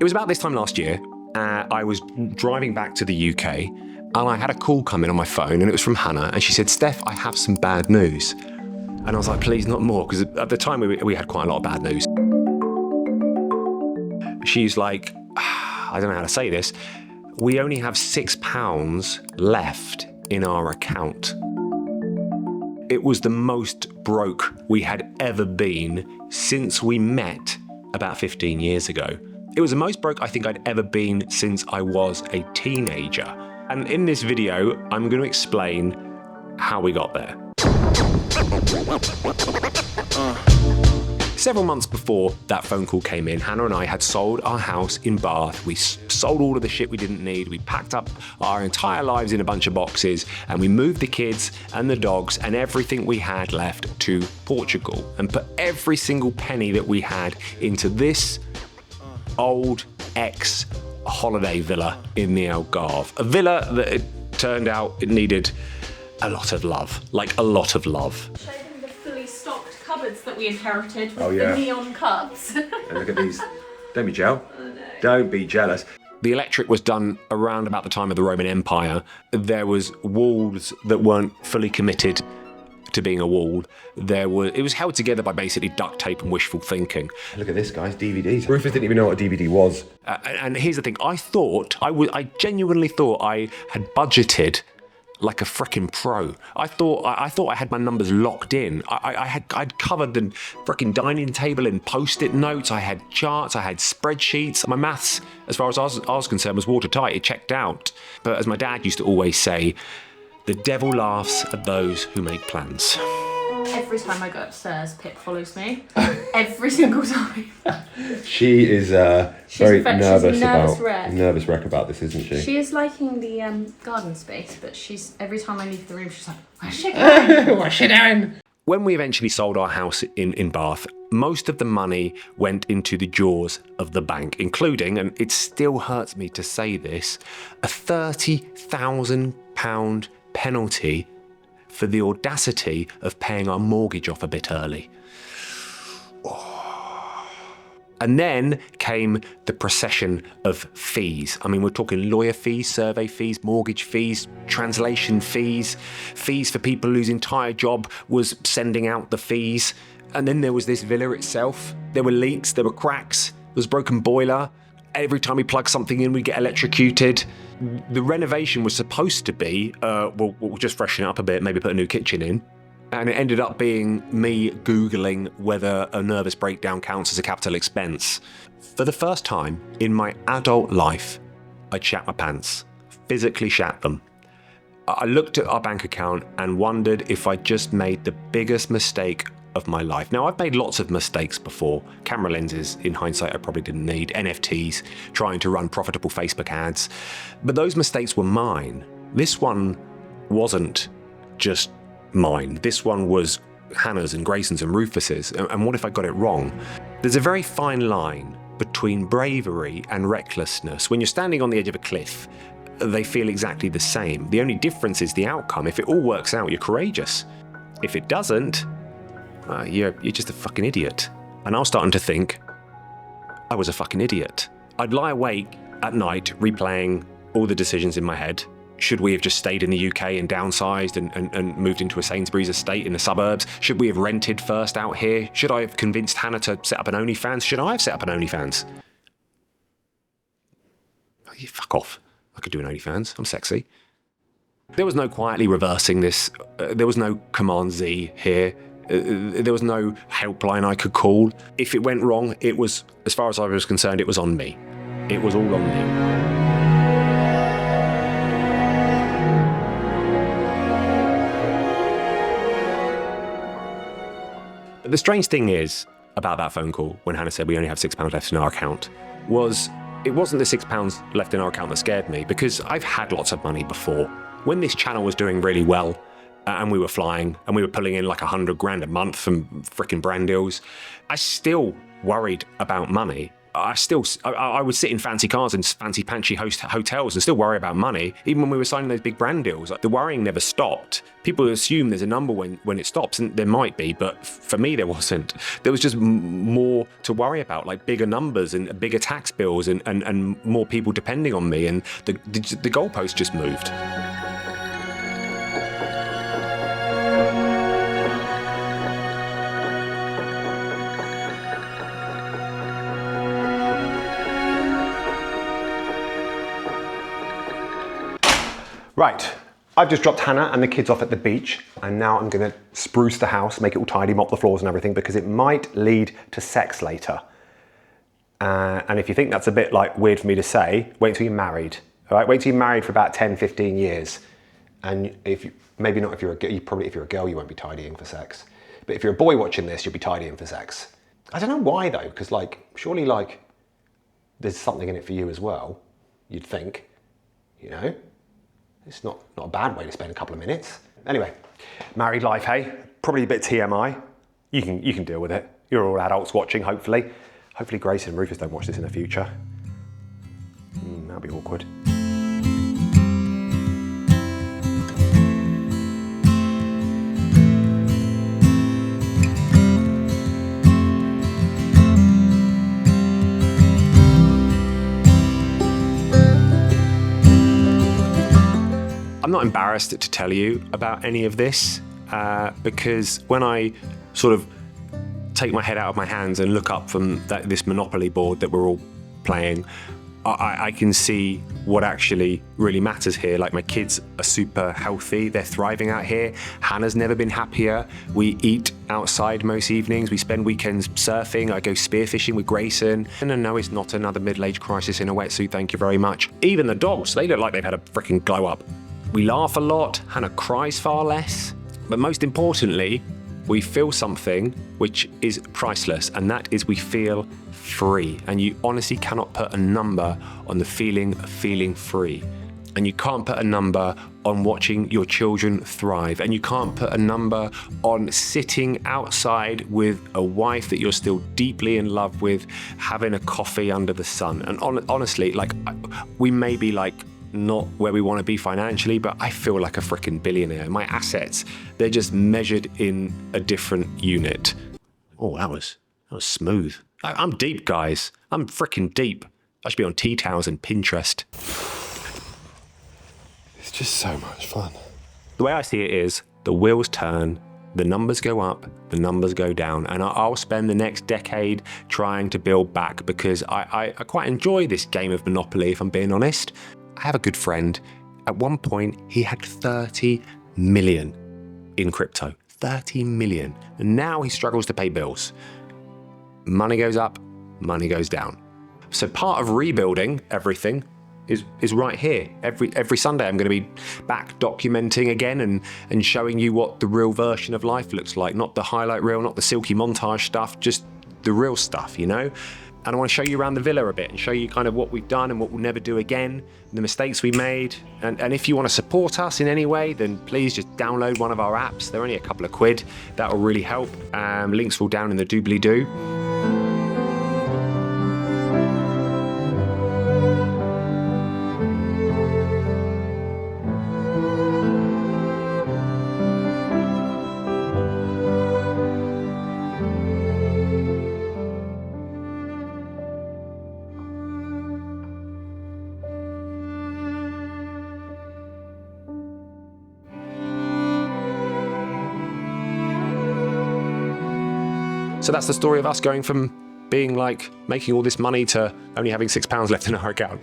It was about this time last year. I was driving back to the UK and I had a call come in on my phone and it was from Hannah and she said, Steph, I have some bad news. And I was like, please, not more, because at the time we had quite a lot of bad news. She's like, I don't know how to say this. We only have £6 left in our account. It was the most broke we had ever been since we met about 15 years ago. It was the most broke I think I'd ever been since I was a teenager. And in this video, I'm going to explain how we got there. Several months before that phone call came in, Hannah and I had sold our house in Bath. We sold all of the shit we didn't need. We packed up our entire lives in a bunch of boxes and we moved the kids and the dogs and everything we had left to Portugal and put every single penny that we had into this old ex-holiday villa in the Algarve. A villa that it turned out it needed a lot of love, like a lot of love. Cupboards that we inherited with the neon cups. And look at these. Don't be jealous. Oh, no. Don't be jealous. The electric was done around about the time of the Roman Empire. There was walls that weren't fully committed to being a wall. It was held together by basically duct tape and wishful thinking. Look at this, guys, DVDs. Rufus didn't even know what a DVD was. And here's the thing, I genuinely thought I had budgeted like a frickin' pro. I thought I had my numbers locked in. I'd covered the frickin' dining table in post-it notes. I had charts, I had spreadsheets. My maths, as far as I was concerned, was watertight. It checked out. But as my dad used to always say, the devil laughs at those who make plans. Every time I go upstairs, Pip follows me. Every single time. She is very nervous wreck about this, isn't she? She is liking the garden space, but every time I leave the room, she's like, where's she going? What's she doing? When we eventually sold our house in Bath, most of the money went into the jaws of the bank, including, and it still hurts me to say this, a £30,000 penalty for the audacity of paying our mortgage off a bit early. Oh. And then came the procession of fees. I mean, we're talking lawyer fees, survey fees, mortgage fees, translation fees, fees for people whose entire job was sending out the fees. And then there was this villa itself. There were leaks, there were cracks, there was a broken boiler. Every time we plug something in, we'd get electrocuted. The renovation was supposed to be, we'll just freshen it up a bit, maybe put a new kitchen in. And it ended up being me Googling whether a nervous breakdown counts as a capital expense. For the first time in my adult life, I'd shat my pants, physically shat them. I looked at our bank account and wondered if I'd just made the biggest mistake of my life. Now, I've made lots of mistakes before. Camera lenses, in hindsight, I probably didn't need. NFTs, trying to run profitable Facebook ads. But those mistakes were mine. This one wasn't just mine. This one was Hannah's and Grayson's and Rufus's. And what if I got it wrong? There's a very fine line between bravery and recklessness. When you're standing on the edge of a cliff, they feel exactly the same. The only difference is the outcome. If it all works out, you're courageous. If it doesn't, you're just a fucking idiot. And I was starting to think I was a fucking idiot. I'd lie awake at night replaying all the decisions in my head. Should we have just stayed in the UK and downsized and moved into a Sainsbury's estate in the suburbs? Should we have rented first out here? Should I have convinced Hannah to set up an OnlyFans? Should I have set up an OnlyFans? Oh, you fuck off. I could do an OnlyFans. I'm sexy. There was no quietly reversing this. There was no Command Z here. There was no helpline I could call. If it went wrong, it was, as far as I was concerned, it was on me. It was all on me. But the strange thing is about that phone call, when Hannah said we only have £6 left in our account, was it wasn't the £6 left in our account that scared me, because I've had lots of money before. When this channel was doing really well, and we were flying, and we were pulling in like $100 grand a month from frickin' brand deals, I still worried about money. I would sit in fancy cars and fancy panchy hotels and still worry about money. Even when we were signing those big brand deals, the worrying never stopped. People assume there's a number when it stops, and there might be, but for me there wasn't. There was just more to worry about, like bigger numbers and bigger tax bills and more people depending on me, and the goalpost just moved. Right, I've just dropped Hannah and the kids off at the beach, and now I'm gonna spruce the house, make it all tidy, mop the floors and everything, because it might lead to sex later. And if you think that's a bit like weird for me to say, wait till you're married. All right, wait till you're married for about 10, 15 years. And maybe not if you're a girl, if you're a girl, you won't be tidying for sex. But if you're a boy watching this, you'll be tidying for sex. I don't know why though, because surely there's something in it for you as well, you'd think, you know? It's not a bad way to spend a couple of minutes. Anyway, married life, hey? Probably a bit TMI. You can deal with it. You're all adults watching, hopefully. Hopefully Grace and Rufus don't watch this in the future. That'll be awkward. I'm not embarrassed to tell you about any of this because when I sort of take my head out of my hands and look up from this Monopoly board that we're all playing, I can see what actually really matters here. Like, my kids are super healthy, they're thriving out here. Hannah's never been happier. We eat outside most evenings, we spend weekends surfing, I go spearfishing with Grayson. And no, it's not another middle-age crisis in a wetsuit, thank you very much. Even the dogs, they look like they've had a freaking glow up. We laugh a lot, Hannah cries far less, but most importantly, we feel something which is priceless, and that is we feel free. And you honestly cannot put a number on the feeling of feeling free. And you can't put a number on watching your children thrive. And you can't put a number on sitting outside with a wife that you're still deeply in love with, having a coffee under the sun. And honestly, we may be not where we want to be financially, but I feel like a freaking billionaire. My assets, they're just measured in a different unit. Oh, that was smooth. I'm deep, guys. I'm freaking deep. I should be on tea towels and Pinterest. It's just so much fun. The way I see it is, the wheels turn, the numbers go up, the numbers go down, and I'll spend the next decade trying to build back, because I quite enjoy this game of Monopoly, if I'm being honest. I have a good friend. At one point, he had 30 million in crypto. 30 million. And now he struggles to pay bills. Money goes up, money goes down. So part of rebuilding everything is right here. Every Sunday I'm going to be back documenting again and showing you what the real version of life looks like. Not the highlight reel, not the silky montage stuff, just the real stuff, you know? And I want to show you around the villa a bit and show you kind of what we've done and what we'll never do again, the mistakes we made. And if you want to support us in any way, then please just download one of our apps. They're only a couple of quid. That will really help. Links will down in the doobly-doo. So that's the story of us going from being making all this money to only having £6 left in our account,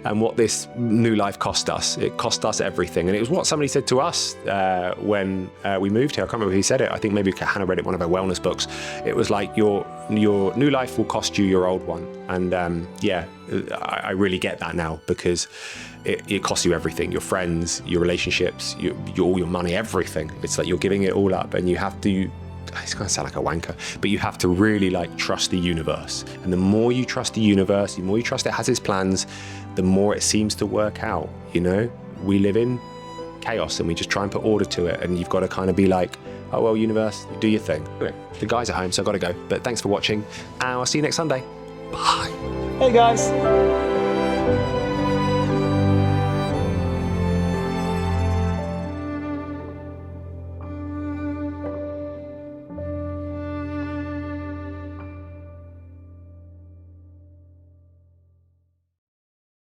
and what this new life cost us. It cost us everything. And it was what somebody said to us when we moved here. I can't remember who said it. I think maybe Hannah read it in one of her wellness books. It was like, your new life will cost you your old one. And I really get that now, because it costs you everything. Your friends, your relationships, all your money, everything. It's like you're giving it all up, and you have to, it's going to sound like a wanker, but you have to really trust the universe. And the more you trust the universe, the more you trust it has its plans, the more it seems to work out, you know? We live in chaos and we just try and put order to it, and you've got to kind of be like, oh, well, universe, do your thing. Anyway, the guys are home, so I've got to go. But thanks for watching, and I'll see you next Sunday. Bye. Hey guys.